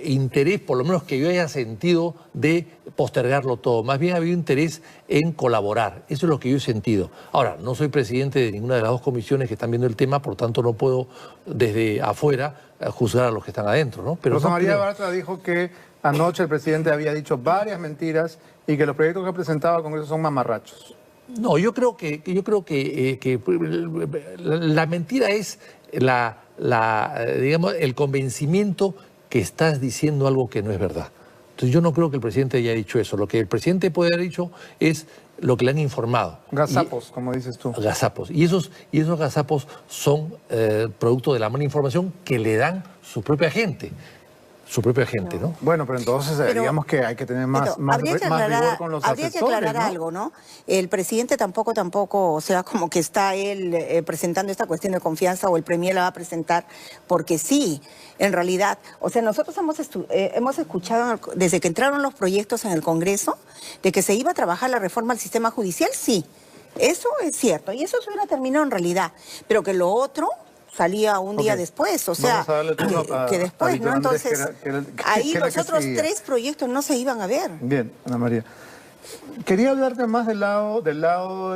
interés, por lo menos que yo haya sentido, de postergarlo todo. Más bien ha habido interés en colaborar. Eso es lo que yo he sentido. Ahora, no soy presidente de ninguna de las 2 comisiones que están viendo el tema, por tanto no puedo desde afuera juzgar a los que están adentro, ¿no? Pero Rosa María Bartra dijo que anoche el presidente había dicho varias mentiras y que los proyectos que ha presentado al Congreso son mamarrachos. No, yo creo que la mentira es digamos, el convencimiento que estás diciendo algo que no es verdad. Entonces yo no creo que el presidente haya dicho eso. Lo que el presidente puede haber dicho es lo que le han informado. Gazapos, como dices tú. Gazapos. Y esos gazapos son producto de la mala información que le dan su propia gente. ¿No? Bueno, pero entonces digamos que hay que tener más rigor con los asesores, habría que aclarar algo, ¿no? El presidente tampoco, o sea, como que está él presentando esta cuestión de confianza o el premier la va a presentar porque sí, en realidad. O sea, nosotros hemos escuchado desde que entraron los proyectos en el Congreso de que se iba a trabajar la reforma al sistema judicial, sí. Eso es cierto y eso se hubiera terminado en realidad, pero que lo otro salía un día después, o sea, que después, ¿no? Entonces, ahí los otros 3 proyectos no se iban a ver. Bien, Ana María. Quería hablarte más del lado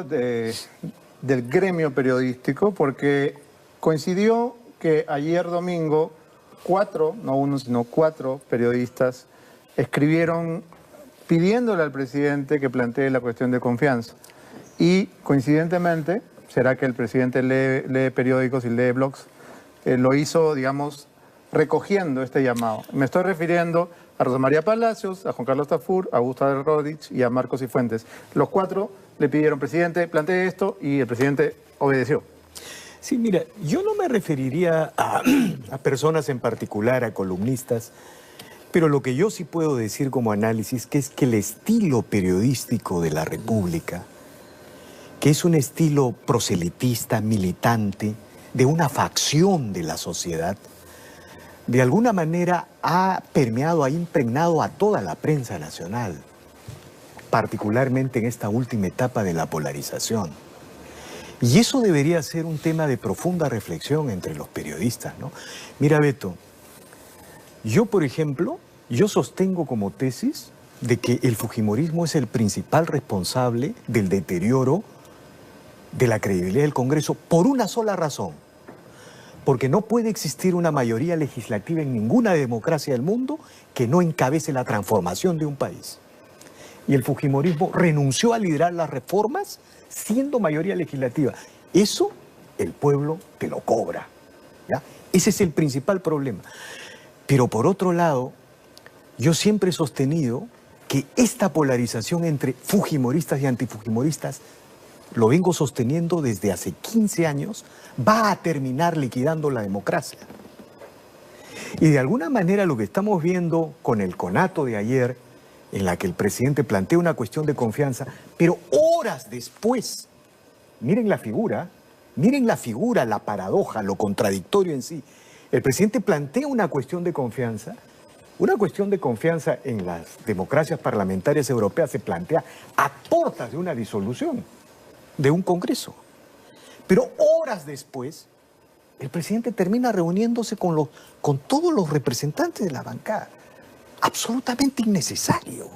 del gremio periodístico, porque coincidió que ayer domingo 4, no 1, sino 4 periodistas escribieron pidiéndole al presidente que plantee la cuestión de confianza. Y coincidentemente... ¿Será que el presidente lee periódicos y lee blogs? Lo hizo, digamos, recogiendo este llamado. Me estoy refiriendo a Rosa María Palacios, a Juan Carlos Tafur, a Gustavo Rodríguez y a Marcos Cifuentes. Los 4 le pidieron, presidente, plantee esto, y el presidente obedeció. Sí, mira, yo no me referiría a personas en particular, a columnistas, pero lo que yo sí puedo decir como análisis que es que el estilo periodístico de la República, que es un estilo proselitista, militante, de una facción de la sociedad, de alguna manera ha permeado, ha impregnado a toda la prensa nacional, particularmente en esta última etapa de la polarización. Y eso debería ser un tema de profunda reflexión entre los periodistas, ¿no? Mira, Beto, yo, por ejemplo, yo sostengo como tesis de que el fujimorismo es el principal responsable del deterioro de la credibilidad del Congreso por una sola razón. Porque no puede existir una mayoría legislativa en ninguna democracia del mundo que no encabece la transformación de un país. Y el fujimorismo renunció a liderar las reformas siendo mayoría legislativa. Eso el pueblo te lo cobra, ¿ya? Ese es el principal problema. Pero por otro lado, yo siempre he sostenido que esta polarización entre fujimoristas y antifujimoristas, lo vengo sosteniendo desde hace 15 años, va a terminar liquidando la democracia. Y de alguna manera lo que estamos viendo con el conato de ayer, en la que el presidente plantea una cuestión de confianza, pero horas después, miren la figura, la paradoja, lo contradictorio en sí. El presidente plantea una cuestión de confianza en las democracias parlamentarias europeas se plantea a portas de una disolución de un Congreso. Pero horas después, el presidente termina reuniéndose con todos los representantes de la bancada. Absolutamente innecesario.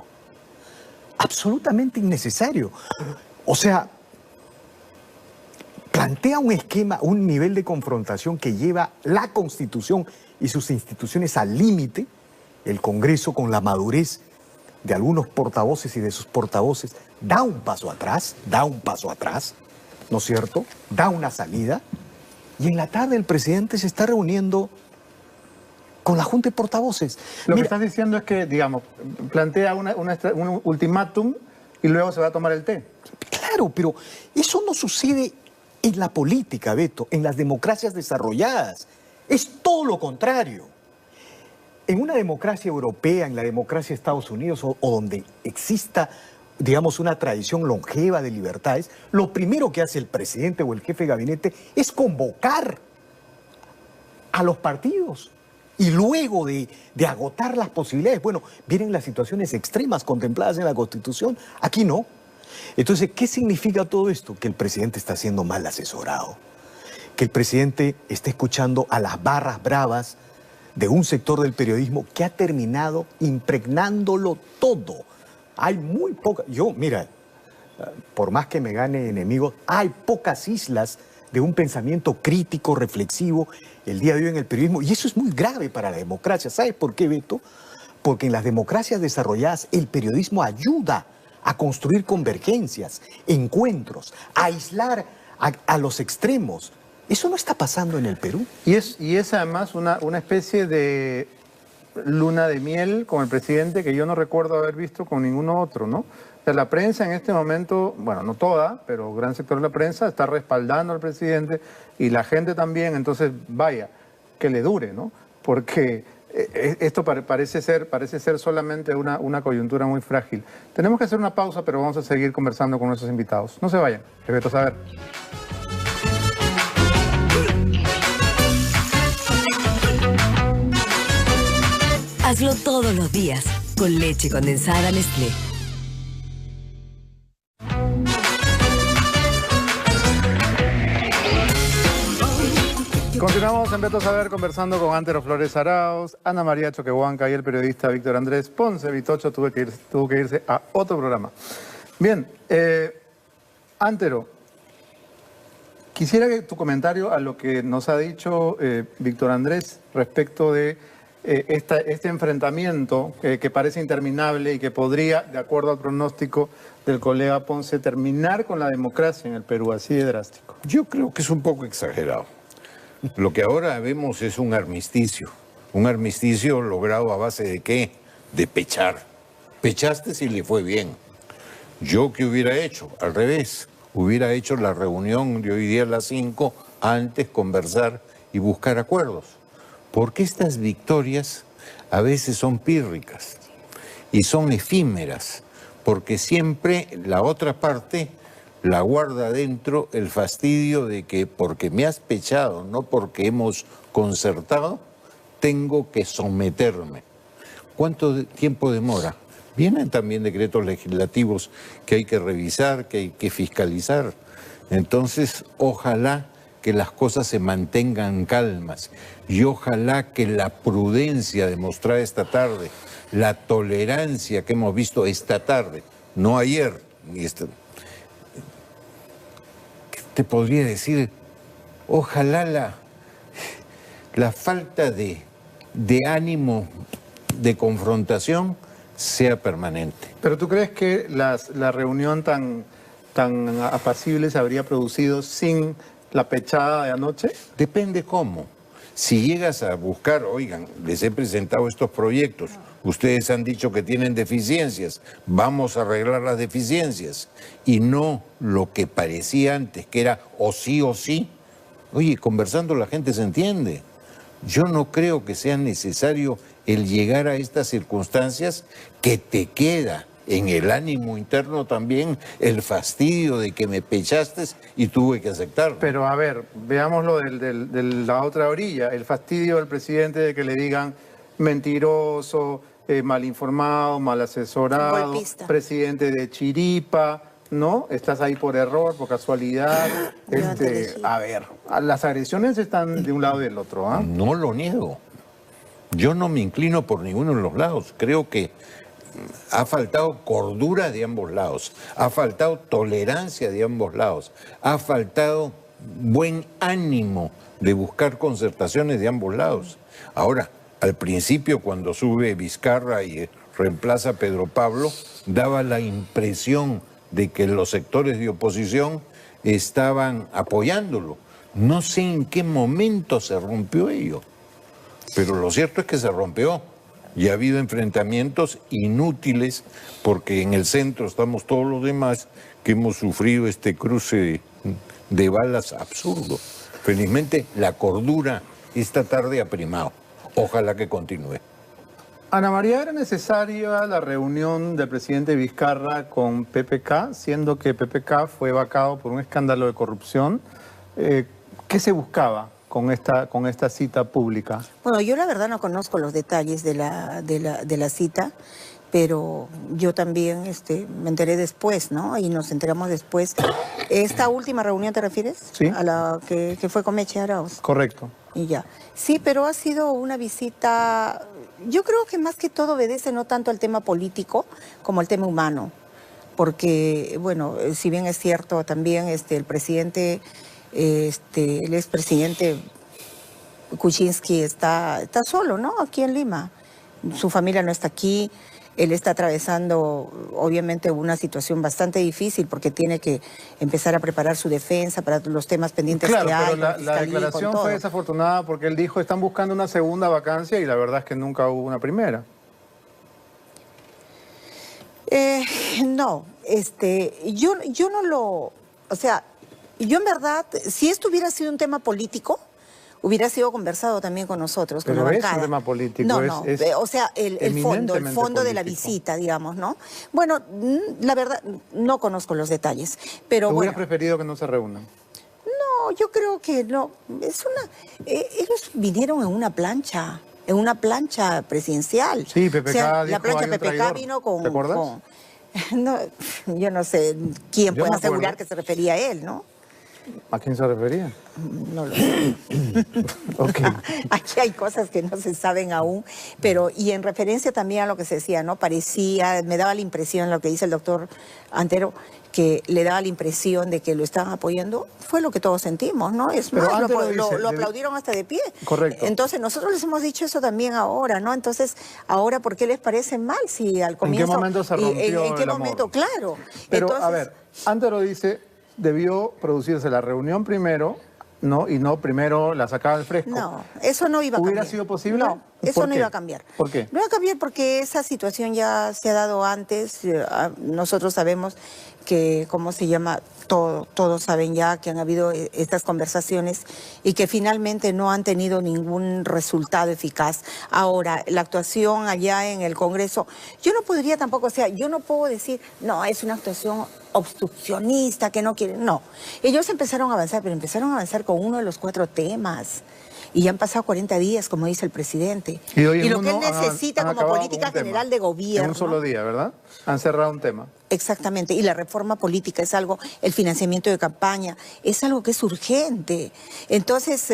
Absolutamente innecesario. O sea, plantea un esquema, un nivel de confrontación que lleva la Constitución y sus instituciones al límite. El Congreso, con la madurez de algunos portavoces y de sus portavoces, da un paso atrás, ¿no es cierto? Da una salida. Y en la tarde el presidente se está reuniendo con la Junta de Portavoces. Lo que estás diciendo es que, digamos, plantea un ultimátum y luego se va a tomar el té. Claro, pero eso no sucede en la política, Beto, en las democracias desarrolladas. Es todo lo contrario. En una democracia europea, en la democracia de Estados Unidos o donde exista, digamos, una tradición longeva de libertades, lo primero que hace el presidente o el jefe de gabinete es convocar a los partidos. Y luego de agotar las posibilidades, bueno, vienen las situaciones extremas contempladas en la Constitución. Aquí no. Entonces, ¿qué significa todo esto? Que el presidente está siendo mal asesorado. Que el presidente está escuchando a las barras bravas de un sector del periodismo que ha terminado impregnándolo todo. Hay muy pocas... Mira, por más que me gane enemigos, hay pocas islas de un pensamiento crítico, reflexivo, el día de hoy en el periodismo. Y eso es muy grave para la democracia. ¿Sabes por qué, Beto? Porque en las democracias desarrolladas el periodismo ayuda a construir convergencias, encuentros, a aislar a los extremos. Eso no está pasando en el Perú. Y es además una especie de luna de miel con el presidente que yo no recuerdo haber visto con ninguno otro, ¿no? O sea, la prensa en este momento, bueno, no toda, pero gran sector de la prensa está respaldando al presidente y la gente también. Entonces, vaya, que le dure, ¿no? Porque esto parece ser solamente una coyuntura muy frágil. Tenemos que hacer una pausa, pero vamos a seguir conversando con nuestros invitados. No se vayan, les Beto Saber. Hazlo todos los días con leche condensada Nestlé. Continuamos en Beto Saber conversando con Antero Flores Arauz, Ana María Choquehuanca y el periodista Víctor Andrés Ponce. Vitocho tuvo que irse a otro programa. Bien, Antero, quisiera que tu comentario a lo que nos ha dicho Víctor Andrés respecto de este enfrentamiento que parece interminable y que podría, de acuerdo al pronóstico del colega Ponce, terminar con la democracia en el Perú, así de drástico. Yo creo que es un poco exagerado. Lo que ahora vemos es un armisticio logrado a base de ¿qué? De pechar. Pechaste si le fue bien. ¿Yo qué hubiera hecho? Al revés, hubiera hecho la reunión de hoy día a las 5, antes conversar y buscar acuerdos. Porque estas victorias a veces son pírricas y son efímeras, porque siempre la otra parte la guarda dentro el fastidio de que porque me has pechado, no porque hemos concertado, tengo que someterme. ¿Cuánto tiempo demora? Vienen también decretos legislativos que hay que revisar, que hay que fiscalizar. Entonces, ojalá que las cosas se mantengan calmas y ojalá que la prudencia demostrada esta tarde, la tolerancia que hemos visto esta tarde, no ayer, ni esta, ¿qué te podría decir? Ojalá la falta de ánimo de confrontación sea permanente. ¿Pero tú crees que la reunión tan apacible se habría producido sin la pechada de anoche? Depende cómo. Si llegas a buscar, oigan, les he presentado estos proyectos, ustedes han dicho que tienen deficiencias, vamos a arreglar las deficiencias, y no lo que parecía antes, que era o sí o sí. Oye, conversando la gente se entiende. Yo no creo que sea necesario el llegar a estas circunstancias que te queda en el ánimo interno también el fastidio de que me pechaste y tuve que aceptarlo. Pero a ver, veámoslo de la otra orilla, el fastidio del presidente de que le digan mentiroso, mal informado, mal asesorado, golpista, presidente de chiripa, ¿no? Estás ahí por error, por casualidad. A ver, las agresiones están de un lado y del otro, ¿ah? No lo niego. Yo no me inclino por ninguno de los lados. Creo que ha faltado cordura de ambos lados, ha faltado tolerancia de ambos lados, ha faltado buen ánimo de buscar concertaciones de ambos lados. Ahora, al principio cuando sube Vizcarra y reemplaza a Pedro Pablo, daba la impresión de que los sectores de oposición estaban apoyándolo. No sé en qué momento se rompió ello, pero lo cierto es que se rompió. Y ha habido enfrentamientos inútiles porque en el centro estamos todos los demás que hemos sufrido este cruce de balas absurdo. Felizmente la cordura esta tarde ha primado. Ojalá que continúe. Ana María, ¿era necesaria la reunión del presidente Vizcarra con PPK, siendo que PPK fue vacado por un escándalo de corrupción? ¿Qué se buscaba con esta cita pública? Bueno, yo la verdad no conozco los detalles de la cita, pero yo también me enteré después, ¿no? Y nos enteramos después. ¿Esta última reunión te refieres? Sí. A la que fue con Meche Arauz. Correcto. Y ya. Sí, pero ha sido una visita, yo creo que más que todo obedece no tanto al tema político como al tema humano. Porque, bueno, si bien es cierto también el presidente... el expresidente Kuczynski está solo, ¿no? Aquí en Lima. Su familia no está aquí. Él está atravesando, obviamente, una situación bastante difícil porque tiene que empezar a preparar su defensa para los temas pendientes que hay. Claro, pero la declaración fue desafortunada porque él dijo están buscando una segunda vacancia y la verdad es que nunca hubo una primera. No, yo no lo... O sea... Yo en verdad, si esto hubiera sido un tema político, hubiera sido conversado también con nosotros, con la bancada. Pero es un tema político. No, o sea, el fondo de la visita, digamos, ¿no? Bueno, la verdad, no conozco los detalles, pero bueno. ¿Hubieras preferido que no se reúnan? No, yo creo que no. Ellos vinieron en una plancha presidencial. Sí, PPK o sea, dijo, la plancha hay un PPK traidor. vino con... ¿Te acuerdas? No, yo no sé quién Yo puede me asegurar acuerdo. que se refería a él, ¿no? ¿A quién se refería? No lo sé. Aquí hay cosas que no se saben aún, pero y en referencia también a lo que se decía, ¿no? Parecía, me daba la impresión, lo que dice el doctor Antero, que le daba la impresión de que lo estaban apoyando, fue lo que todos sentimos, ¿no? Es Pero más, Antero dice, lo aplaudieron hasta de pie. Correcto. Entonces nosotros les hemos dicho eso también ahora, ¿no? Entonces, ahora, ¿por qué les parece mal si al comienzo... ¿En qué momento se rompió ¿En qué el amor? momento? Claro. Pero, Entonces, a ver, Antero dice, debió producirse la reunión primero, ¿no? Y no primero la sacada al fresco. no, eso no iba a cambiar. ¿Hubiera sido posible? No, eso ¿Por no qué? iba a cambiar. ¿Por qué? No iba a cambiar porque esa situación ya se ha dado antes. Nosotros sabemos que, ¿cómo se llama? Todos saben ya que han habido estas conversaciones y que finalmente no han tenido ningún resultado eficaz. Ahora, la actuación allá en el Congreso, yo no podría tampoco, o sea, yo no puedo decir, no, es una actuación obstruccionista, que no quieren. No, ellos empezaron a avanzar, pero empezaron a avanzar con uno de los 4 temas. Y ya han pasado 40 días, como dice el presidente. Y hoy en lo que él uno necesita han como acabado política con un tema. general de gobierno... En un solo día, ¿verdad? Han cerrado un tema. Exactamente, y la reforma política es algo, el financiamiento de campaña, es algo que es urgente. Entonces,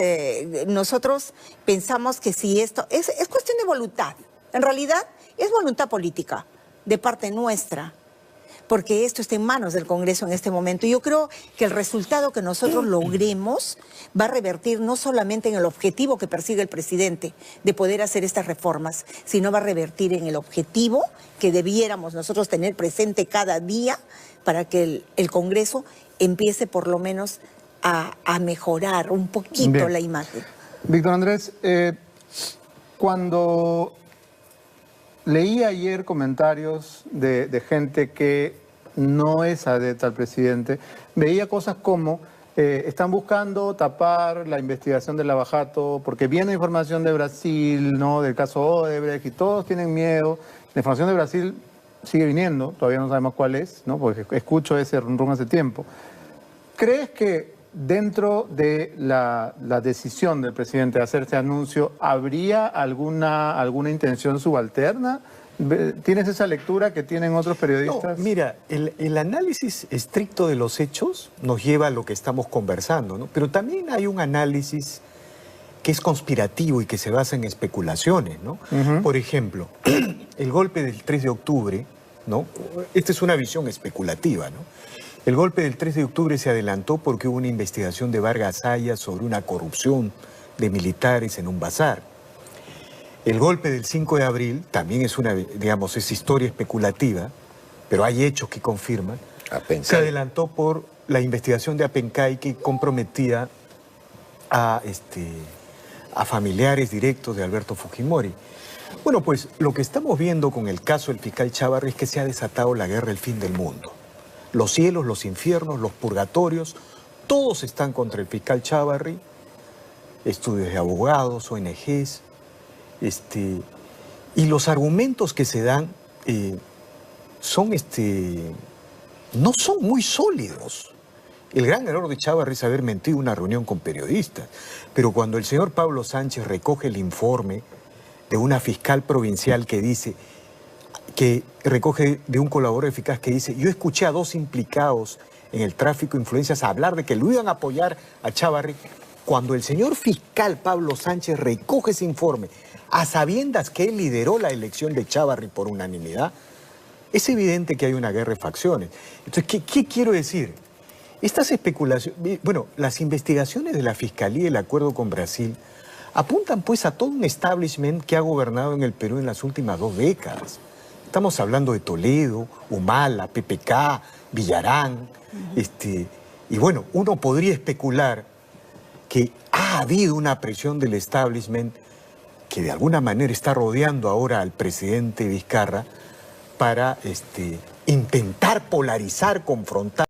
nosotros pensamos que si esto, es cuestión de voluntad, en realidad es voluntad política de parte nuestra, porque esto está en manos del Congreso en este momento. Y yo creo que el resultado que nosotros logremos va a revertir no solamente en el objetivo que persigue el presidente de poder hacer estas reformas, sino va a revertir en el objetivo que debiéramos nosotros tener presente cada día para que el Congreso empiece por lo menos a mejorar un poquito la imagen. Víctor Andrés, cuando leí ayer comentarios de gente que no es adepta al presidente, veía cosas como están buscando tapar la investigación del Lava Jato porque viene información de Brasil, ¿no?, del caso Odebrecht, y todos tienen miedo. La información de Brasil sigue viniendo, todavía no sabemos cuál es, ¿no?, porque escucho ese rum hace tiempo. ¿Crees que dentro de la decisión del presidente de hacer este anuncio habría alguna intención subalterna? ¿Tienes esa lectura que tienen otros periodistas? No, mira, el análisis estricto de los hechos nos lleva a lo que estamos conversando, ¿no? Pero también hay un análisis que es conspirativo y que se basa en especulaciones, ¿no? Por ejemplo, el golpe del 3 de octubre, ¿no? Esta es una visión especulativa, ¿no? El golpe del 3 de octubre se adelantó porque hubo una investigación de Vargas Saya sobre una corrupción de militares en un bazar. El golpe del 5 de abril también es una, digamos, es historia especulativa, pero hay hechos que confirman. Se adelantó por la investigación de Apencay que comprometía a familiares directos de Alberto Fujimori. Bueno, pues lo que estamos viendo con el caso del fiscal Chávarri es que se ha desatado la guerra del fin del mundo. Los cielos, los infiernos, los purgatorios, todos están contra el fiscal Chávarri, estudios de abogados, ONGs, y los argumentos que se dan no son muy sólidos. El gran error de Chávarri es haber mentido en una reunión con periodistas, pero cuando el señor Pablo Sánchez recoge el informe de una fiscal provincial que recoge de un colaborador eficaz que dice: yo escuché a 2 implicados en el tráfico de influencias hablar de que lo iban a apoyar a Chávarri, cuando el señor fiscal Pablo Sánchez recoge ese informe a sabiendas que él lideró la elección de Chávarri por unanimidad, es evidente que hay una guerra de facciones. Entonces, ¿qué quiero decir? Estas especulaciones, bueno, las investigaciones de la Fiscalía y el acuerdo con Brasil apuntan pues a todo un establishment que ha gobernado en el Perú en las últimas 2 décadas. Estamos hablando de Toledo, Humala, PPK, Villarán, y bueno, uno podría especular que ha habido una presión del establishment que de alguna manera está rodeando ahora al presidente Vizcarra para intentar polarizar, confrontar.